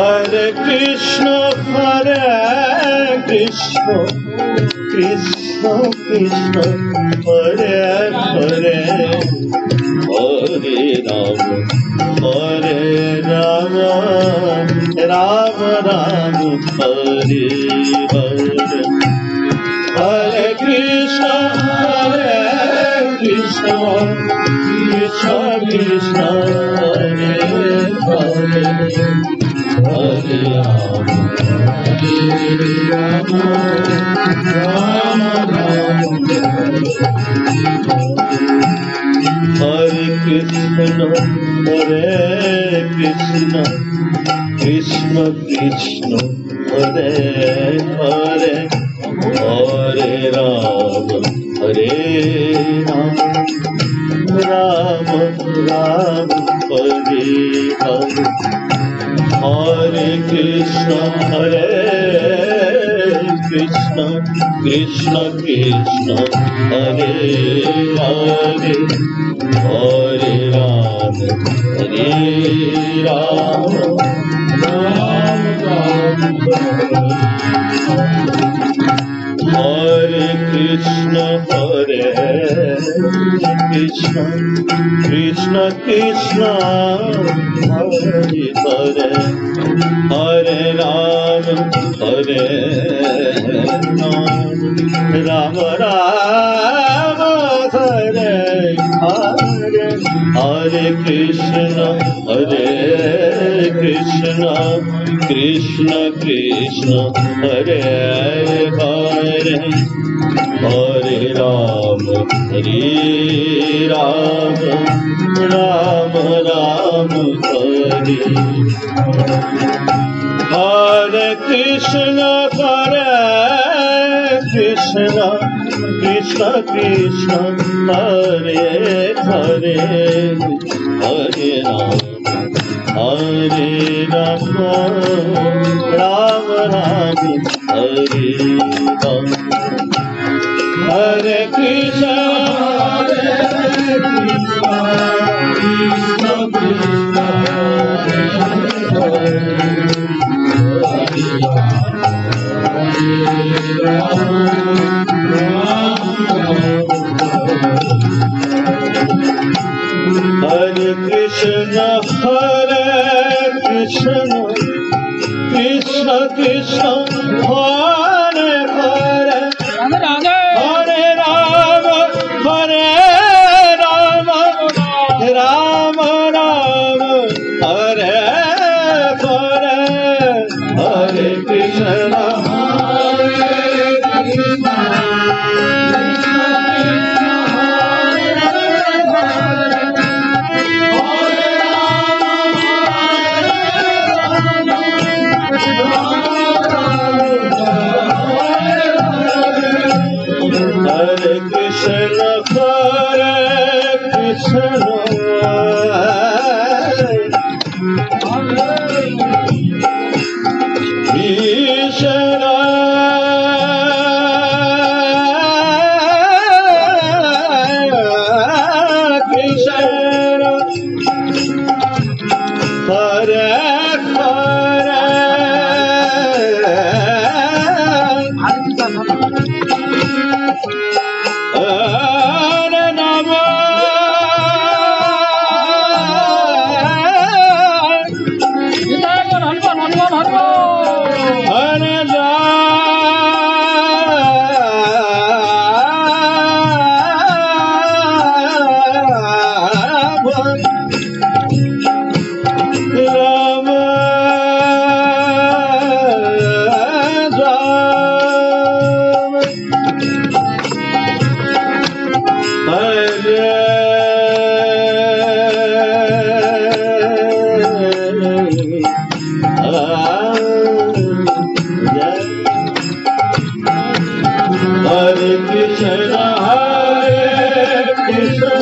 Hare Krishna, Krishna Krishna, Hare Hare, Hare Rama, Rama Rama, Hare Hare. Hare Krishna, Krishna Krishna, Hare Hare, Hare Rama, Rama Rama, Hare Krishna, Krishna Krishna, Hare Hare, Hare Rama, Rama Rama, Hare Hare. Hare Krishna, Krishna Krishna, Hare Hare, Hare Rama, Rama Rama, Hare Krishna, Krishna Krishna, Hare Hare, Hare Rama, Rama Rama, Hare Hare, Hare Krishna, Krishna Krishna, Hare Hare, Hare Rama, Rama Rama, Hare Hare Krishna, Krishna Krishna, Hare Hare, Hare Rama, Rama Rama, Hare Hare. Hare Krishna, Krishna Krishna, Hare Hare Krishna, Krishna Krishna, Hare Hare, Hare Rama, Rama Rama, Hare Hare, Hare Krishna, Hare Krishna,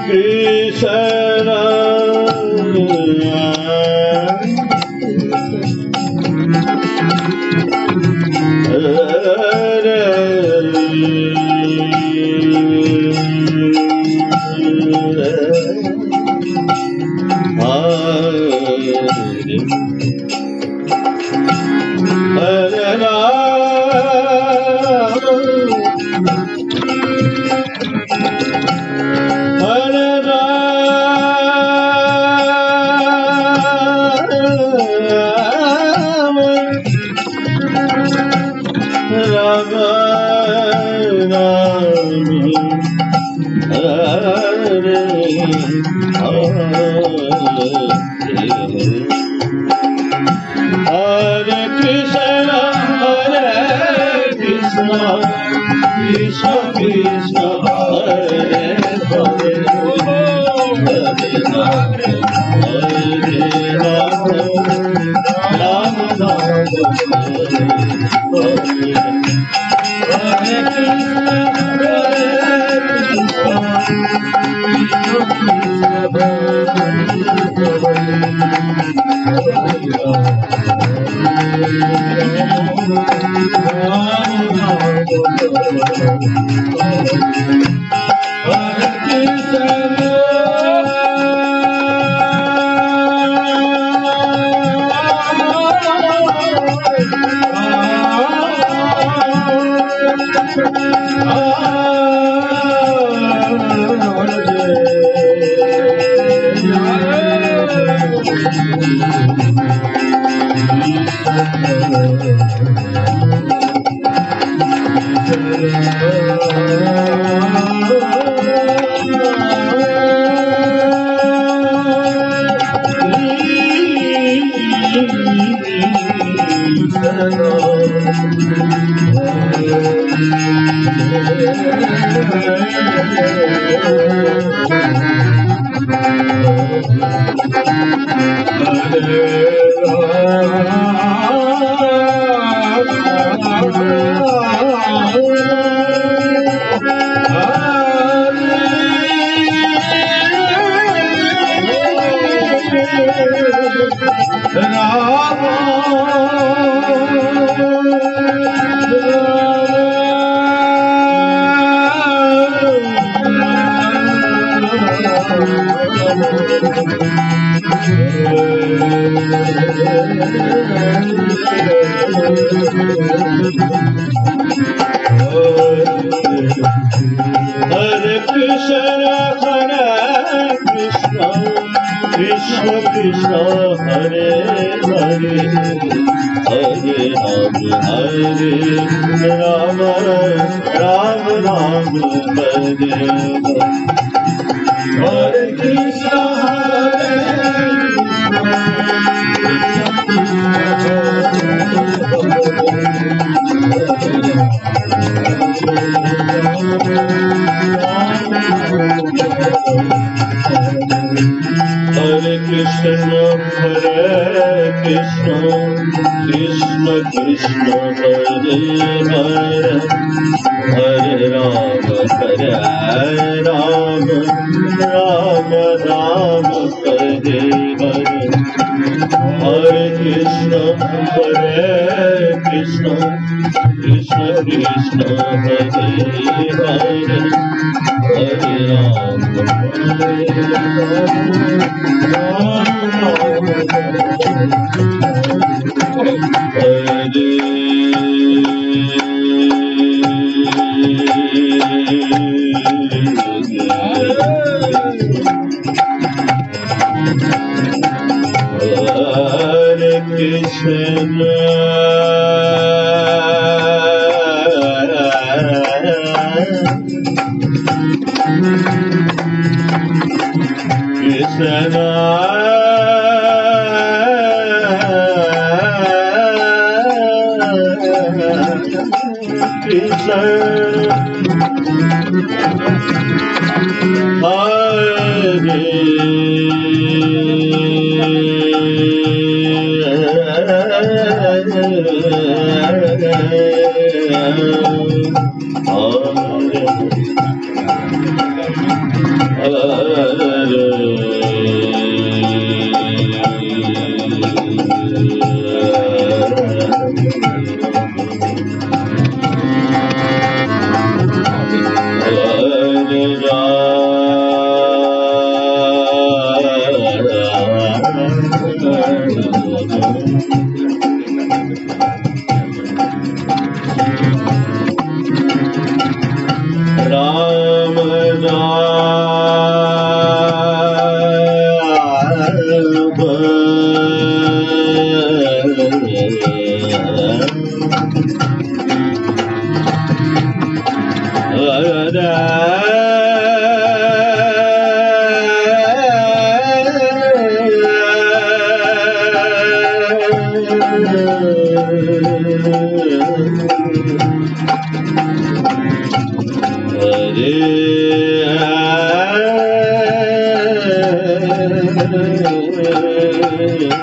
Krishna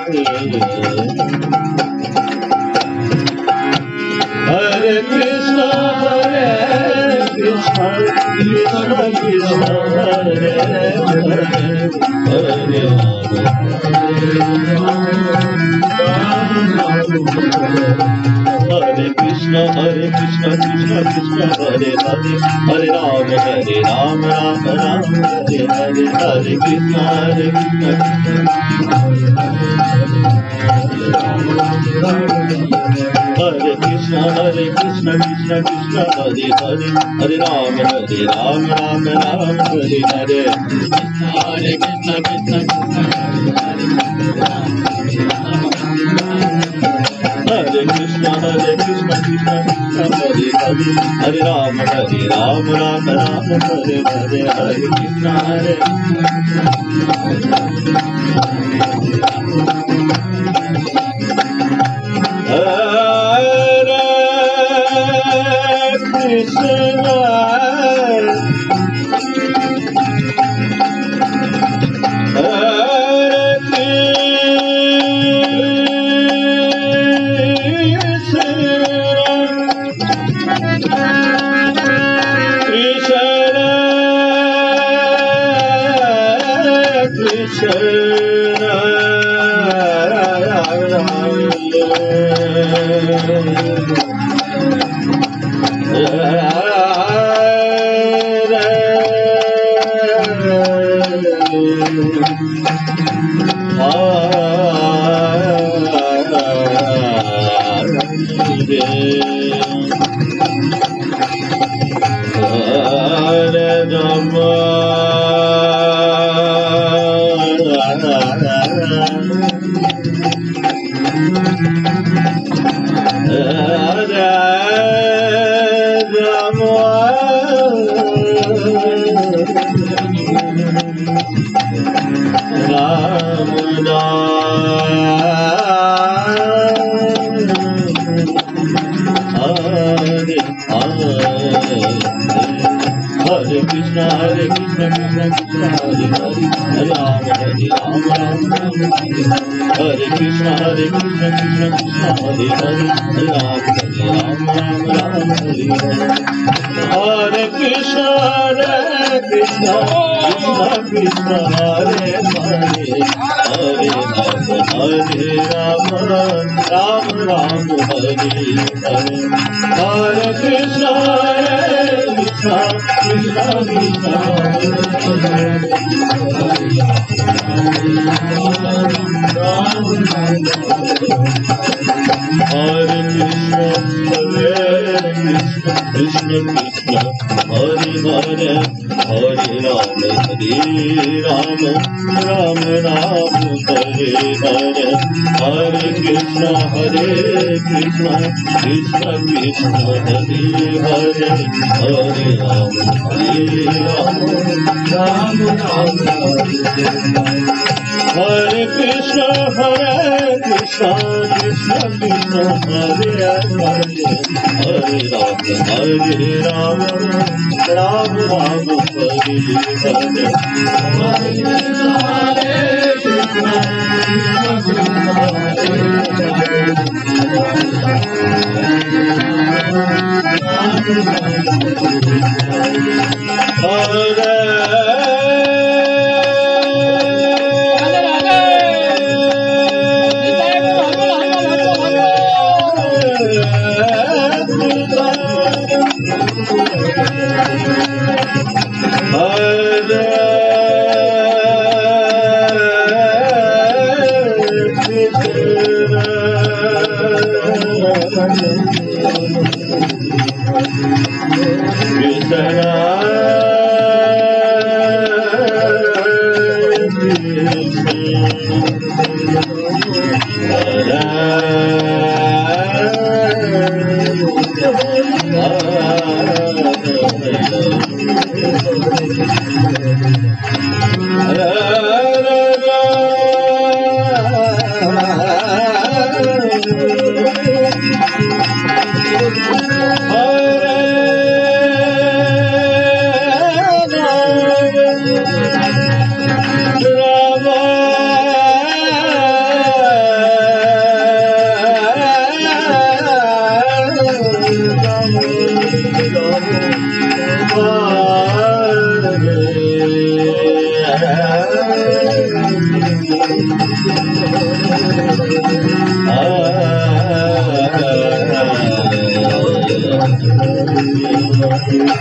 Hare Krishna, Hare Krishna, Krishna Krishna, Hare Hare, Hare Hare Krishna, Hare Krishna, Krishna Krishna, Hare Hare, Hare Rama, Rama Rama, Hare Hare, Hare Krishna, Hare Krishna, Hare Krishna, Hare Krishna, Krishna Krishna, Hare Hare, Hare Rama, Rama Rama, Hare Hare, Hare Krishna, Krishna Hare Krishna, Hare Krishna, Krishna Krishna, Hare Hare, Hare Rama, Rama Rama, Hare Hare, Hare Krishna, Hare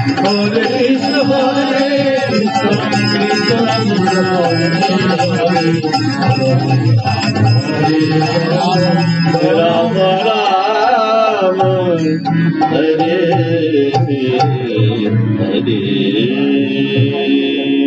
Hare Krishna, Krishna Krishna, Rama Rama, Hare Hare.